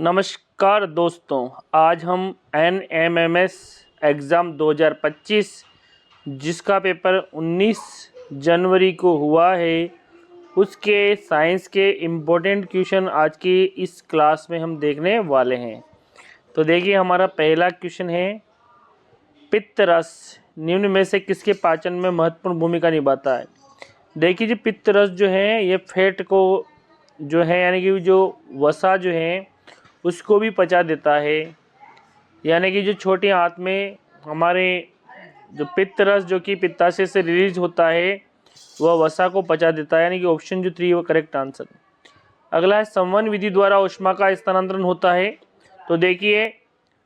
नमस्कार दोस्तों, आज हम NMMS एग्ज़ाम 2025 जिसका पेपर 19 जनवरी को हुआ है उसके साइंस के इम्पोर्टेंट क्वेश्चन आज की इस क्लास में हम देखने वाले हैं। तो देखिए, हमारा पहला क्वेश्चन है, पित्त रस निम्न में से किसके पाचन में महत्वपूर्ण भूमिका निभाता है। देखिए जी, पित्त रस जो है ये फैट को जो है यानी कि जो वसा जो है उसको भी पचा देता है। यानी कि जो छोटी आंत में हमारे जो पित्त रस जो कि पित्ताशय से रिलीज होता है वह वसा को पचा देता है। यानी कि ऑप्शन जो 3 वो करेक्ट आंसर। अगला है, संवहन विधि द्वारा ऊष्मा का स्थानांतरण होता है। तो देखिए,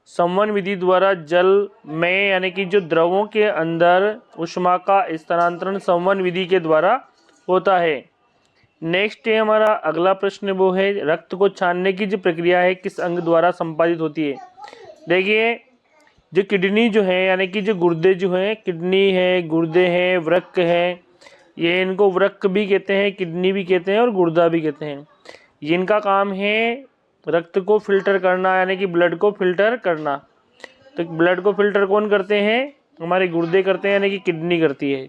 संवहन विधि द्वारा जल में यानी कि जो द्रवों के अंदर ऊष्मा का स्थानांतरण संवहन विधि के द्वारा होता है। नेक्स्ट है हमारा अगला प्रश्न, वो है रक्त को छानने की जो प्रक्रिया है किस अंग द्वारा संपादित होती है। देखिए, जो किडनी जो है यानी कि जो गुर्दे जो हैं, किडनी है, गुर्दे हैं, वृक्क है, ये इनको वृक्क भी कहते हैं, किडनी भी कहते हैं और गुर्दा भी कहते हैं। जिनका काम है रक्त को फिल्टर करना यानी कि ब्लड को फिल्टर करना। तो ब्लड को फिल्टर कौन करते हैं? हमारे गुर्दे करते हैं यानी कि किडनी करती है।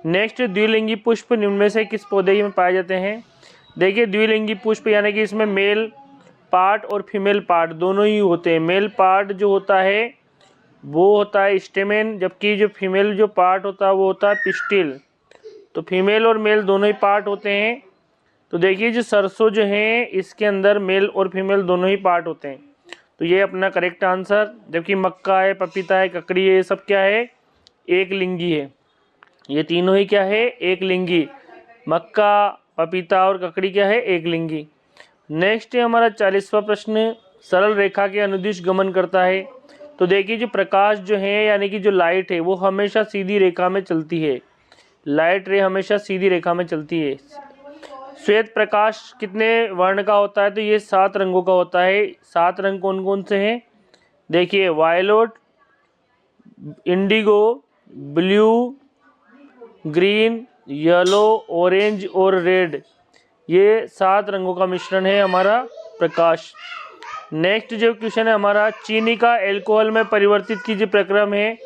नेक्स्ट, द्विलिंगी पुष्प निम्न में से किस पौधे में पाए जाते हैं। देखिए, द्विलिंगी पुष्प यानी कि इसमें मेल पार्ट और फीमेल पार्ट दोनों ही होते हैं। मेल पार्ट जो होता है वो होता है स्टेमेन, जबकि जो फीमेल जो पार्ट होता है वो होता है पिस्टिल। तो फीमेल और मेल दोनों ही पार्ट होते हैं। तो देखिए, जो सरसों जो है इसके अंदर मेल और फीमेल दोनों ही पार्ट होते हैं। तो ये अपना करेक्ट आंसर। जबकि मक्का है, पपीता है, ककड़ी है, ये सब क्या है? एक लिंगी है। ये तीनों ही क्या है? एक लिंगी। मक्का, पपीता और ककड़ी क्या है? एक लिंगी। नेक्स्ट है हमारा 40वां प्रश्न, सरल रेखा के अनुदिश गमन करता है। तो देखिए, जो प्रकाश जो है यानी कि जो लाइट है वो हमेशा सीधी रेखा में चलती है। लाइट रे हमेशा सीधी रेखा में चलती है। श्वेत प्रकाश कितने वर्ण का होता है? तो ये 7 रंगों का होता है। 7 रंग कौन कौन से हैं? देखिए, violet, indigo, blue, green, yellow, orange और रेड, ये 7 रंगों का मिश्रण है हमारा प्रकाश। नेक्स्ट जो क्वेश्चन है हमारा, चीनी का अल्कोहल में परिवर्तित की जो प्रक्रम है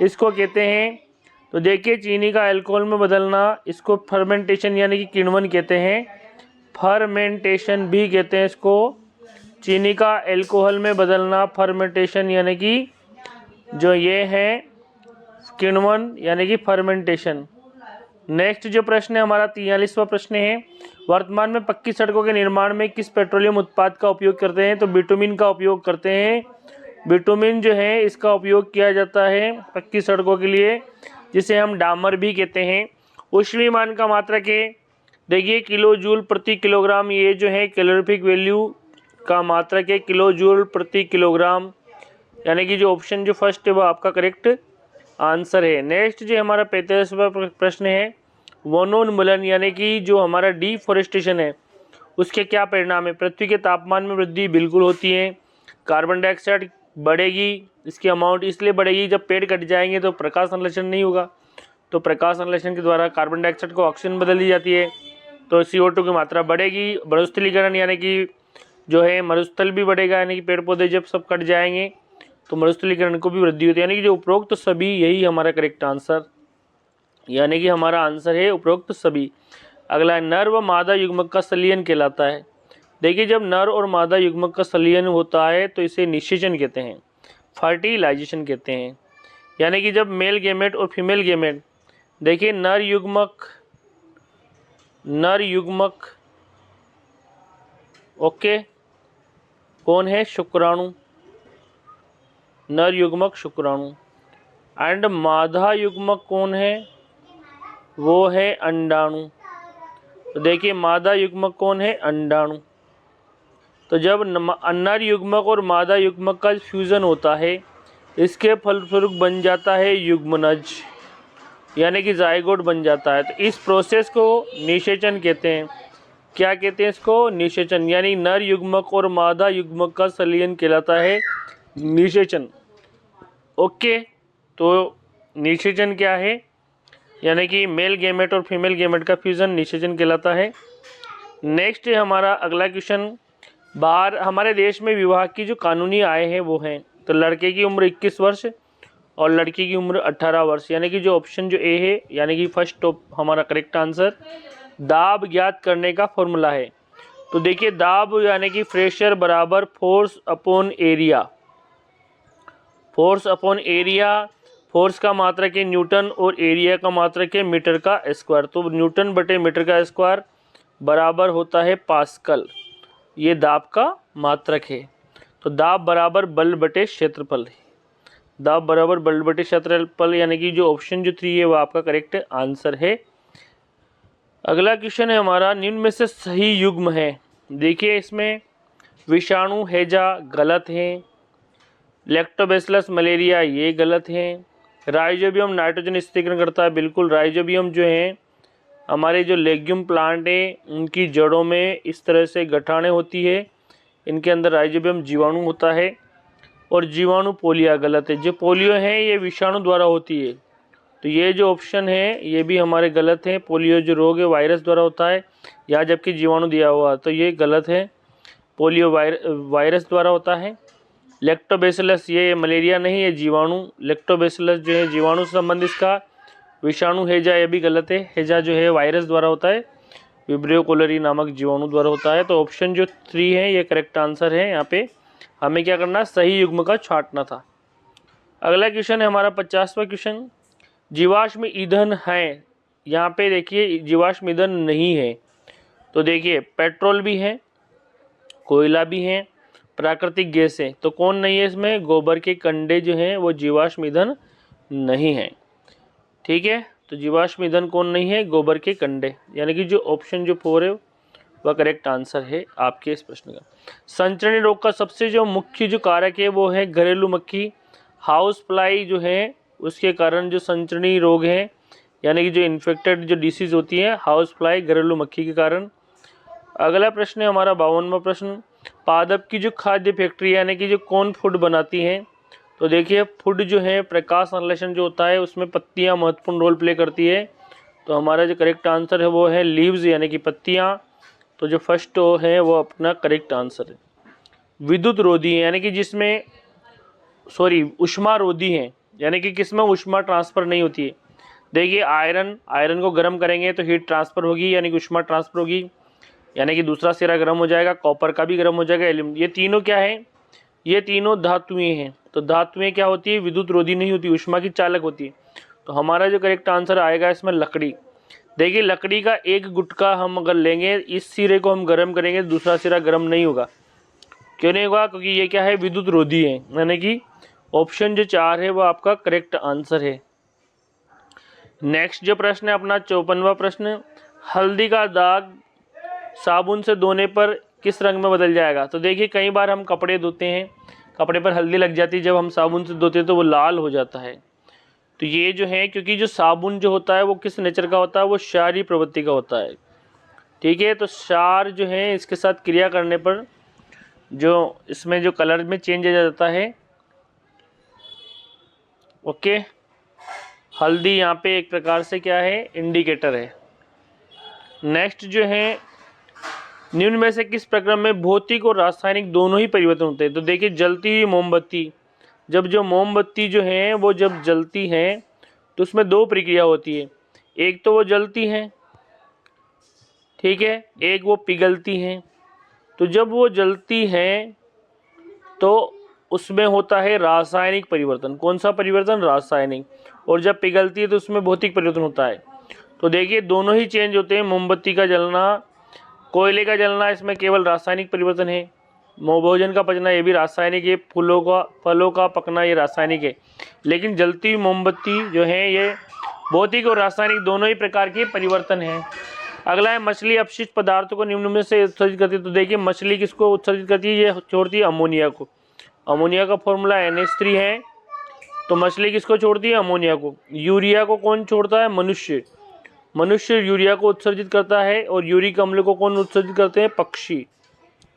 इसको कहते हैं। तो देखिए, चीनी का अल्कोहल में बदलना इसको फर्मेंटेशन यानी कि किण्वन कहते हैं। फर्मेंटेशन भी कहते हैं इसको। चीनी का अल्कोहल में बदलना फर्मेंटेशन यानी कि जो ये है किण्वन यानी कि फर्मेंटेशन। नेक्स्ट जो प्रश्न है हमारा 43वां प्रश्न है, वर्तमान में पक्की सड़कों के निर्माण में किस पेट्रोलियम उत्पाद का उपयोग करते हैं। तो बिटुमिन का उपयोग करते हैं। बिटुमिन जो है इसका उपयोग किया जाता है पक्की सड़कों के लिए, जिसे हम डामर भी कहते हैं। ऊष्मीमान का मात्रक है, देखिए किलो जूल प्रति किलोग्राम, ये जो है कैलोरीफिक वैल्यू का मात्रक है किलो जूल प्रति किलोग्राम। यानी कि जो ऑप्शन जो फर्स्ट है वो आपका करेक्ट आंसर है। नेक्स्ट जो हमारा 45वां प्रश्न है, वनोन्मूलन यानी कि जो हमारा डिफॉरेस्टेशन है उसके क्या परिणाम है। पृथ्वी के तापमान में वृद्धि बिल्कुल होती है। कार्बन डाइऑक्साइड बढ़ेगी, इसकी अमाउंट इसलिए बढ़ेगी जब पेड़ कट जाएंगे तो प्रकाश संश्लेषण नहीं होगा। तो प्रकाश संश्लेषण के द्वारा कार्बन डाइऑक्साइड को ऑक्सीजन बदल दी जाती है, तो CO2 की मात्रा बढ़ेगी। मरुस्थलीकरण यानी कि जो है मरुस्थल भी बढ़ेगा, यानी कि पेड़ पौधे जब सब कट जाएंगे तो मरुस्थलीकरण को भी वृद्धि होती है। यानी कि जो उपरोक्त तो सभी, यही हमारा करेक्ट आंसर, यानी कि हमारा आंसर है उपरोक्त सभी। अगला है, नर व मादा युग्मक का संलयन कहलाता है। देखिए, जब नर और मादा युग्मक का संलयन होता है तो इसे निषेचन कहते हैं, फर्टिलाइजेशन कहते हैं। यानी कि जब मेल गेमेट और फीमेल गेमेट, देखिए नर युग्मक ओके कौन है? शुक्राणु, नर युग्मक शुक्राणु। एंड मादा युग्मक कौन है? वो है अंडाणु। तो देखिए, मादा युग्मक कौन है? अंडाणु। तो जब नर युग्मक और मादा युग्मक का फ्यूजन होता है इसके फलस्वरूप बन जाता है युग्मनज, यानी कि जाइगोट बन जाता है। तो इस प्रोसेस को निषेचन कहते हैं। क्या कहते हैं इसको? निषेचन। यानी नर युग्मक और मादा युग्मक का संलयन कहलाता है निषेचन। ओके, तो निषेचन क्या है? यानी कि मेल गेमेट और फीमेल गेमेट का फ्यूजन निषेचन कहलाता है। नेक्स्ट है हमारा अगला क्वेश्चन, बाहर हमारे देश में विवाह की जो कानूनी आय है वो हैं, तो लड़के की उम्र 21 वर्ष और लड़की की उम्र 18 वर्ष, यानी कि जो ऑप्शन जो ए है, यानी कि फर्स्ट टॉप हमारा करेक्ट आंसर। दाब ज्ञात करने का फॉर्मूला है, तो देखिए दाब यानी कि प्रेशर बराबर force upon area. Force upon area, force का मात्रक है न्यूटन और एरिया का मात्रक है मीटर का स्क्वायर, तो न्यूटन बटे मीटर का स्क्वायर बराबर होता है पास्कल। ये दाब का मात्रक है, तो दाब बराबर बल बटे क्षेत्रफल है। दाब बराबर बल बटे क्षेत्रफल, यानी कि जो ऑप्शन जो 3 है वो आपका करेक्ट आंसर है। अगला क्वेश्चन है हमारा, निम्न में से सही युग्म है। देखिए इसमें विषाणु हैजा गलत है, लैक्टोबैसिलस मलेरिया ये गलत है, राइजोबियम नाइट्रोजन स्थिरीकरण करता है, बिल्कुल राइजोबियम जो है हमारे जो लेग्यूम प्लांट है उनकी जड़ों में इस तरह से गठाने होती है, इनके अंदर राइजोबियम जीवाणु होता है। और जीवाणु पोलिया गलत है, जो पोलियो है ये विषाणु द्वारा होती है, तो ये जो ऑप्शन है ये भी हमारे गलत है। पोलियो जो रोग है वायरस द्वारा होता है, यहाँ जबकि जीवाणु दिया हुआ, तो ये गलत है, पोलियो वायरस द्वारा होता है। लैक्टोबैसिलस ये मलेरिया नहीं है जीवाणु, लैक्टोबैसिलस जो है जीवाणु से संबंधित इसका, विषाणु हैजा ये भी गलत है, हैजा जो है वायरस द्वारा होता है, विब्रियो कोलरी नामक जीवाणु द्वारा होता है। तो ऑप्शन जो 3 है ये करेक्ट आंसर है। यहाँ पे हमें क्या करना, सही युग्म का छांटना था। अगला क्वेश्चन है हमारा 50वां क्वेश्चन, जीवाश्म ईंधन है। यहाँ पे देखिए जीवाश्म ईंधन नहीं है, तो देखिए पेट्रोल भी है, कोयला भी है, प्राकृतिक गैस है, तो कौन नहीं है इसमें, गोबर के कंडे जो हैं वो जीवाश्म ईंधन नहीं है। ठीक है, तो जीवाश्म ईंधन कौन नहीं है, गोबर के कंडे, यानी कि जो ऑप्शन जो 4 है वह करेक्ट आंसर है आपके इस प्रश्न का। संचरणी रोग का सबसे जो मुख्य जो कारक है वो है घरेलू मक्खी, हाउस फ्लाई जो है उसके कारण जो संचरणी रोग है, यानी कि जो इन्फेक्टेड जो डिसीज होती है हाउस फ्लाई घरेलू मक्खी के कारण। अगला प्रश्न है हमारा 52वां प्रश्न, पादप की जो खाद्य फैक्ट्री यानी कि जो कौन फूड बनाती है, तो देखिए फूड जो है प्रकाश संश्लेषण जो होता है उसमें पत्तियां महत्वपूर्ण रोल प्ले करती है, तो हमारा जो करेक्ट आंसर है वो है लीव्स यानी कि पत्तियां, तो जो फर्स्ट है वो अपना करेक्ट आंसर है। विद्युत रोधी है यानी कि जिसमें उष्मा रोधी है, यानी कि किसमें उष्मा ट्रांसफर नहीं होती है। देखिए आयरन को गर्म करेंगे तो हीट ट्रांसफर होगी, यानी कि उष्मा ट्रांसफर होगी, यानी कि दूसरा सिरा गर्म हो जाएगा, कॉपर का भी गर्म हो जाएगा, एल्यूमिनियम, ये तीनों क्या है, ये तीनों धातुएं हैं। तो धातुएं क्या होती है, विद्युत रोधी नहीं होती, उष्मा की चालक होती है। तो हमारा जो करेक्ट आंसर आएगा इसमें लकड़ी। देखिए लकड़ी का एक गुटका हम अगर लेंगे, इस सिरे को हम गर्म करेंगे, दूसरा सिरा गर्म नहीं होगा। क्यों नहीं होगा, क्योंकि ये क्या है, विद्युत रोधी है, यानी कि ऑप्शन जो 4 है वो आपका करेक्ट आंसर है। नेक्स्ट जो प्रश्न है अपना 54वां प्रश्न, हल्दी का दाग साबुन से धोने पर किस रंग में बदल जाएगा। तो देखिए कई बार हम कपड़े धोते हैं, कपड़े पर हल्दी लग जाती है, जब हम साबुन से धोते हैं तो वो लाल हो जाता है। तो ये जो है, क्योंकि जो साबुन जो होता है वो किस नेचर का होता है, वो क्षारीय प्रवृत्ति का होता है। ठीक है, तो क्षार जो है इसके साथ क्रिया करने पर जो इसमें जो कलर में चेंज आ जाता है। ओके, हल्दी यहाँ पे एक प्रकार से क्या है, इंडिकेटर है। नेक्स्ट जो है, निम्न में से किस प्रक्रम में भौतिक और रासायनिक दोनों ही परिवर्तन होते हैं। तो देखिए जलती हुई मोमबत्ती, जब जो मोमबत्ती जो है वो जब जलती है तो उसमें 2 प्रक्रिया होती है, एक तो वो जलती है, ठीक है, एक वो पिघलती है। तो जब वो जलती है तो उसमें होता है रासायनिक परिवर्तन। कौन सा परिवर्तन, रासायनिक। और जब पिघलती है तो उसमें भौतिक परिवर्तन होता है। तो देखिए दोनों ही चेंज होते हैं, मोमबत्ती का जलना, कोयले का जलना, इसमें केवल रासायनिक परिवर्तन है। भोजन का पचना ये भी रासायनिक है, फलों का पकना ये रासायनिक है। लेकिन जलती हुई मोमबत्ती जो है ये भौतिक और रासायनिक दोनों ही प्रकार के परिवर्तन है। अगला है, मछली अपशिष्ट पदार्थों को निम्न में से उत्सर्जित करती है। तो देखिए मछली किसको उत्सर्जित करती है, ये छोड़ती है अमोनिया को। अमोनिया का फॉर्मूला NH3 है, तो मछली किसको छोड़ती है, अमोनिया को। यूरिया को कौन छोड़ता है, मनुष्य यूरिया को उत्सर्जित करता है। और यूरिक अम्ल को कौन उत्सर्जित करते हैं, पक्षी।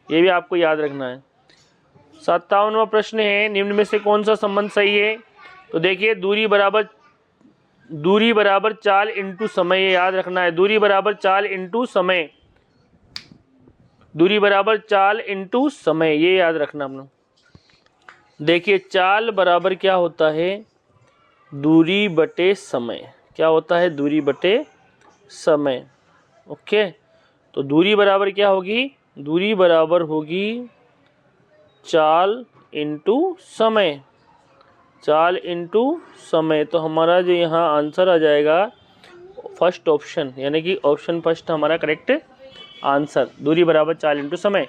ये भी आपको याद रखना है। 57वां प्रश्न है, निम्न में से कौन सा संबंध सही है। तो देखिए दूरी बराबर चाल इंटू समय, याद रखना है, दूरी बराबर चाल इंटू समय। दूरी बराबर चाल इंटू समय, ये याद रखना अपना। देखिए चाल बराबर क्या होता है, दूरी बटे समय। क्या होता है, दूरी बटे समय। ओके, तो दूरी बराबर क्या होगी, दूरी बराबर होगी चाल इंटू समय। चाल इंटू समय, तो हमारा जो यहाँ आंसर आ जाएगा फर्स्ट ऑप्शन, यानी कि ऑप्शन फर्स्ट हमारा करेक्ट आंसर। दूरी बराबर चाल इंटू समय,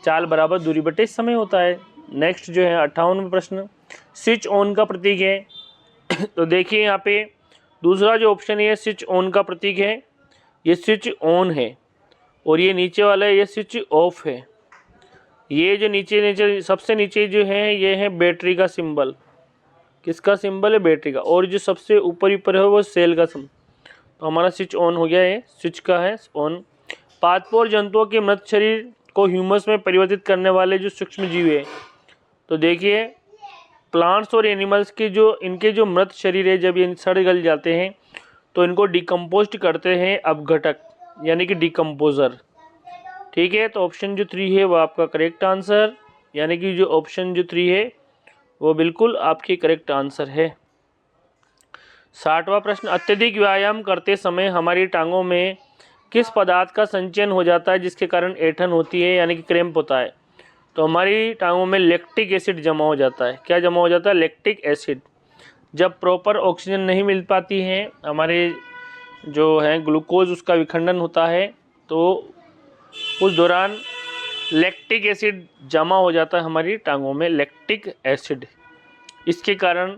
चाल बराबर दूरी बटे समय होता है। नेक्स्ट जो है 58वां प्रश्न, स्विच ऑन का प्रतीक है। तो देखिए यहाँ पे दूसरा जो ऑप्शन है स्विच ऑन का प्रतीक है, ये स्विच ऑन है, और ये नीचे वाला है ये स्विच ऑफ है। ये जो नीचे नीचे सबसे नीचे जो है ये है बैटरी का सिंबल। किसका सिंबल है, बैटरी का। और जो सबसे ऊपर है वो सेल का सिंबल। तो हमारा स्विच ऑन हो गया है, स्विच का है ऑन। पादपोर जंतुओं के मृत शरीर को ह्यूमस में परिवर्तित करने वाले जो सूक्ष्म जीव है, तो देखिए प्लांट्स और एनिमल्स के जो इनके जो मृत शरीर है जब ये सड़ गल जाते हैं तो इनको डिकम्पोस्ट करते हैं अपघटक, यानी कि डिकम्पोजर। ठीक है, तो ऑप्शन जो 3 है वो आपका करेक्ट आंसर, यानी कि जो ऑप्शन जो 3 है वो बिल्कुल आपकी करेक्ट आंसर है। 60वां प्रश्न, अत्यधिक व्यायाम करते समय हमारी टांगों में किस पदार्थ का संचयन हो जाता है जिसके कारण ऐंठन होती है, यानी कि क्रैम्प होता है। तो हमारी टांगों में लैक्टिक एसिड जमा हो जाता है। क्या जमा हो जाता है, लैक्टिक एसिड। जब प्रॉपर ऑक्सीजन नहीं मिल पाती है, हमारे जो है ग्लूकोज उसका विखंडन होता है, तो उस दौरान लैक्टिक एसिड जमा हो जाता है हमारी टांगों में, लैक्टिक एसिड। इसके कारण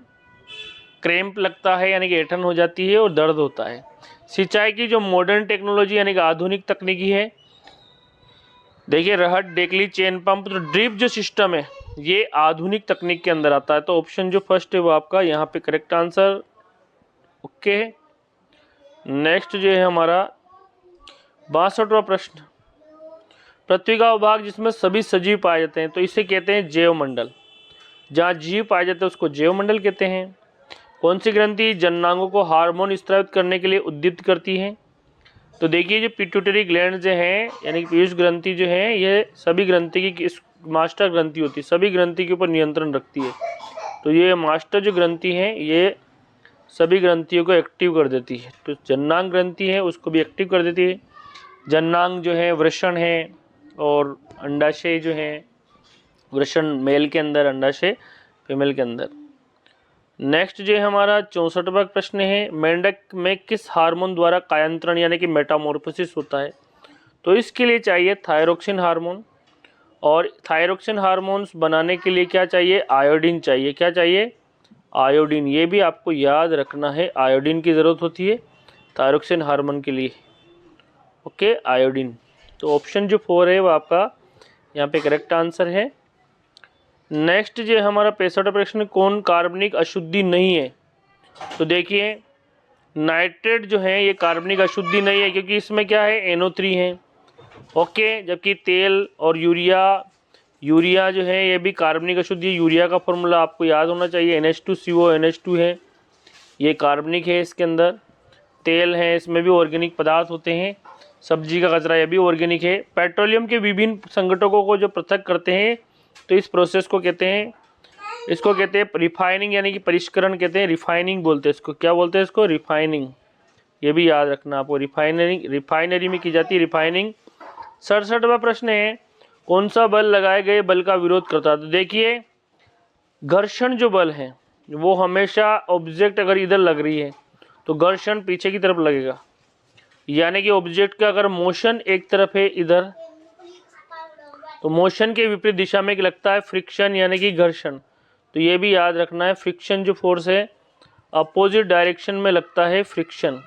क्रैम्प लगता है, यानी कि ऐंठन हो जाती है और दर्द होता है। सिंचाई की जो मॉडर्न टेक्नोलॉजी यानी कि आधुनिक तकनीकी है, देखिए रहट, डेकली, चेन पंप, तो ड्रिप जो सिस्टम है ये आधुनिक तकनीक के अंदर आता है। तो ऑप्शन जो फर्स्ट है वो आपका यहाँ पे करेक्ट आंसर। ओके, नेक्स्ट जो है हमारा 62वां प्रश्न, पृथ्वी का भाग जिसमें सभी सजीव पाए जाते हैं, तो इसे कहते हैं जैव मंडल। जहाँ जीव पाए जाते हैं उसको जैव मंडल कहते हैं। कौन सी ग्रंथि जननांगों को हार्मोन स्रावित करने के लिए उद्दीप्त करती है। तो देखिए जो पिट्यूटरी ग्लैंड जो हैं, यानी कि पीयूष ग्रंथि जो है, ये सभी ग्रंथि की मास्टर ग्रंथि होती है, सभी ग्रंथि के ऊपर नियंत्रण रखती है। तो ये मास्टर जो ग्रंथि है ये सभी ग्रंथियों को एक्टिव कर देती है। तो जननांग ग्रंथि है उसको भी एक्टिव कर देती है। जननांग जो है वृषण है, और अंडाशय जो है, वृषण मेल के अंदर, अंडाशय फीमेल के अंदर। नेक्स्ट जो है हमारा 64वां प्रश्न है, मेंढक में किस हार्मोन द्वारा कायांतरण यानी कि मेटामॉर्फोसिस होता है। तो इसके लिए चाहिए थायरोक्सिन हार्मोन, और थायरोक्सिन हार्मोन्स बनाने के लिए क्या चाहिए, आयोडीन चाहिए। क्या चाहिए, आयोडीन। ये भी आपको याद रखना है, आयोडीन की ज़रूरत होती है थायरोक्सिन हार्मोन के लिए। Okay, iodine. तो ऑप्शन जो 4 है वो आपका यहाँ पे करेक्ट आंसर है। नेक्स्ट जो हमारा 65वां प्रश्न, कौन कार्बनिक अशुद्धि नहीं है। तो देखिए नाइट्रेट जो है ये कार्बनिक अशुद्धि नहीं है, क्योंकि इसमें क्या है, NO3 है। ओके, जबकि तेल और यूरिया जो है ये भी कार्बनिक अशुद्धि है। यूरिया का फॉर्मूला आपको याद होना चाहिए, NH2CO NH2 है, ये कार्बनिक है इसके अंदर। तेल है, इसमें भी ऑर्गेनिक पदार्थ होते हैं। सब्जी का कचरा ये भी ऑर्गेनिक है। पेट्रोलियम के विभिन्न संघटकों को जो पृथक करते हैं, तो इस प्रोसेस को कहते हैं, इसको कहते हैं रिफाइनिंग, यानी कि परिष्करण कहते हैं, रिफाइनिंग बोलते हैं इसको। क्या बोलते हैं इसको, रिफाइनिंग। ये भी याद रखना आपको, रिफाइनरी में की जाती है रिफाइनिंग। 67वां प्रश्न है, कौन सा बल लगाए गए बल का विरोध करता है। तो देखिए घर्षण जो बल है वो हमेशा ऑब्जेक्ट अगर इधर लग रही है तो घर्षण पीछे की तरफ लगेगा, यानी कि ऑब्जेक्ट का अगर मोशन एक तरफ है इधर, तो मोशन के विपरीत दिशा में लगता है फ्रिक्शन, यानी कि घर्षण। तो ये भी याद रखना है, फ्रिक्शन जो फोर्स है अपोजिट डायरेक्शन में लगता है फ्रिक्शन।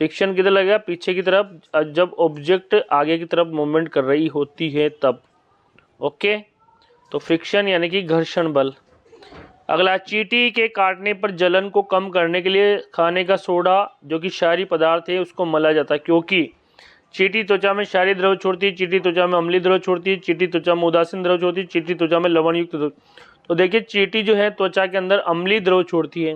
फ्रिक्शन किधर लगेगा, पीछे की तरफ, जब ऑब्जेक्ट आगे की तरफ मूवमेंट कर रही होती है तब। ओके, तो फ्रिक्शन यानी कि घर्षण बल। अगला, चींटी के काटने पर जलन को कम करने के लिए खाने का सोडा जो कि क्षारीय पदार्थ है उसको मला जाता है, क्योंकि चींटी त्वचा में क्षारीय द्रव छोड़ती है, चींटी त्वचा में अम्लीय द्रव छोड़ती है, चींटी त्वचा में उदासीन द्रव छोड़ती है, चींटी त्वचा में लवण युक्त द्रव। तो देखिए चींटी जो है त्वचा के अंदर अम्लीय द्रव छोड़ती है,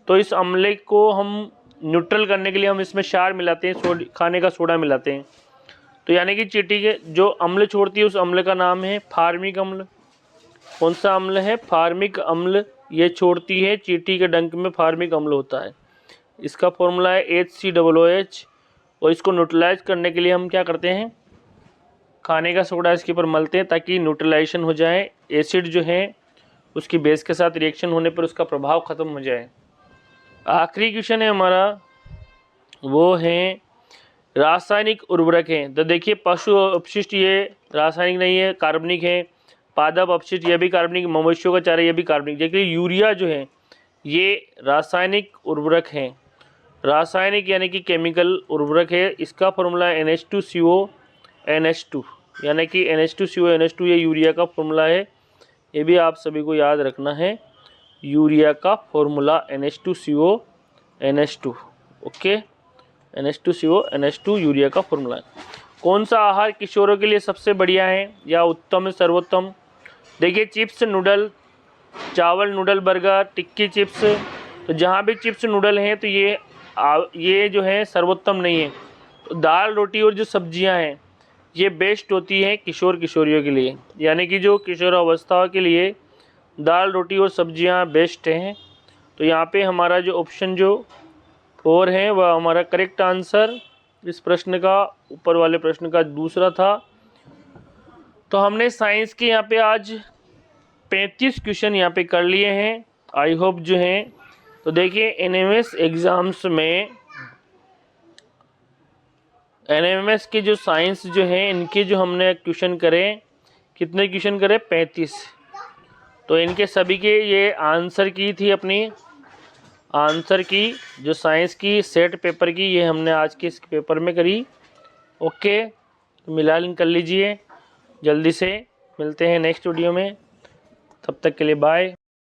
तो इस अम्ले को हम न्यूट्रल करने के लिए हम इसमें क्षार मिलाते हैं, खाने का सोडा मिलाते हैं। तो यानी कि चींटी के जो अम्ल छोड़ती है उस अम्ल का नाम है फार्मिक अम्ल। कौन सा अम्ल है? फार्मिक अम्ल। ये छोड़ती है चींटी के डंक में फार्मिक अम्ल होता है। इसका फॉर्मूला है HCOOH। और इसको न्यूट्रलाइज करने के लिए हम क्या करते हैं? खाने का सोडा इसके ऊपर मलते हैं ताकि न्यूट्रलाइजेशन हो जाए। एसिड जो है उसकी बेस के साथ रिएक्शन होने पर उसका प्रभाव ख़त्म हो जाए। आखिरी क्वेश्चन है हमारा, वो है रासायनिक उर्वरक हैं। तो देखिए पशु अपशिष्ट ये रासायनिक नहीं है, कार्बनिक है। पादप अपशिष्ट ये भी कार्बनिक, मवेशियों का चारा ये भी कार्बनिक। देखिए यूरिया जो है ये रासायनिक उर्वरक है। रासायनिक यानी कि केमिकल उर्वरक है। इसका फॉर्मूला है NH2CONH2, यानी कि NH2CONH2 ये यूरिया का फॉर्मूला है। ये भी आप सभी को याद रखना है, यूरिया का formula NH2CONH2। Okay, NH2CONH2 urea का फॉर्मूला है। कौन सा आहार किशोरों के लिए सबसे बढ़िया है या उत्तम सर्वोत्तम? देखिए चिप्स, नूडल, चावल, नूडल, बर्गर, टिक्की चिप्स। तो जहाँ भी चिप्स नूडल हैं तो ये जो है सर्वोत्तम नहीं है। तो दाल, रोटी और जो सब्जियां हैं ये बेस्ट होती हैं किशोर किशोरियों के लिए, यानी कि जो किशोरावस्था के लिए दाल, रोटी और सब्जियां बेस्ट हैं। तो यहाँ पे हमारा जो ऑप्शन जो 4 है वह हमारा करेक्ट आंसर इस प्रश्न का, ऊपर वाले प्रश्न का दूसरा था। तो हमने साइंस के यहाँ पे आज 35 क्वेश्चन यहाँ पे कर लिए हैं। आई होप जो हैं, तो देखिए NMS एग्ज़ाम्स में NMS के जो साइंस जो हैं इनके जो हमने क्वेश्चन करे, कितने क्वेश्चन करे? 35। तो इनके सभी के ये आंसर की थी, अपनी आंसर की जो साइंस की सेट पेपर की, ये हमने आज के इस पेपर में करी। ओके, तो मिला लिंक कर लीजिए। जल्दी से मिलते हैं नेक्स्ट वीडियो में, तब तक के लिए बाय।